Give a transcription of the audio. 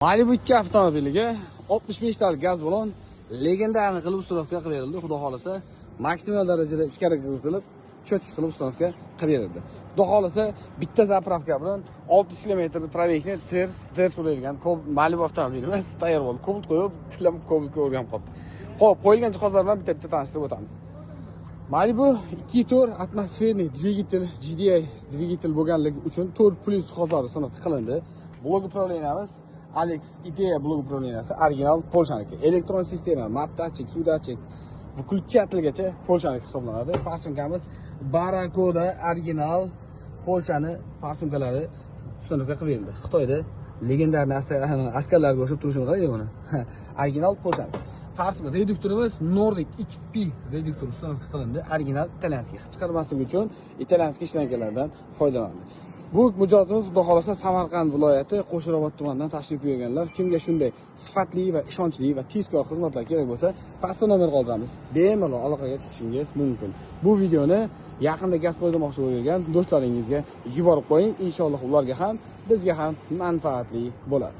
Malibu 2 avtomobiliga 65 talik gaz balon legendarni qilib uстановka qilib berildi. Xudo xolasa maksimal darajada ichkariga kiritilib, cho'tki qilib uстановka qilib berildi. Xudo xolasa bitta zapravka bilan 600 km probegni ters bo'lgan Malibu avtomobilimiz tayyor bo'ldi. Kobalt qo'yib, tiklab kobaltga o'rganib qoldi. Xo'p, qo'yilgan jihozlar bilan bitta tanishtirib o'tamiz. Malibu 2.4 atmosferniy dvigatel GDI dvigatel bo'lganligi uchun 4+ jihozlari sinovga qilindi. Blok upravleniyamiz Alex Idea blok upravleniyasi original Polshaniki. Elektron sistema, map datchik, suv datchik, выключательgacha Polshaniki hisoblanadi. Farsunkamiz Barakoda original Polshani farsunkalari sinovga qilib berildi. Xitoyda legendarni askarlarga o'xshab turishini qaraydi buni. Original Polshaniki. Farsunkal reduktorimiz Nordic XP reduktor sinovga qilindi. Original italyanskiy. Chiqarmasligi uchun italyanskiy ishlanganlardan foydalanadi. Bu mijozimiz xudo xolasa Samarqand viloyati Qo'shirobod tumanidan tashrif buyurganlar. Kimga shunday sifatli va ishonchli va tezkor xizmatlar kerak bo'lsa, pastda nomer qoldiramiz. Bemalol aloqaga chiqishingiz mumkin. Bu videoni yaqinda gaz qo'ydirmoqchi bo'lgan do'stlaringizga yuborib qo'ying. Inshaalloh ularga ham, bizga ham manfaatli bo'ladi.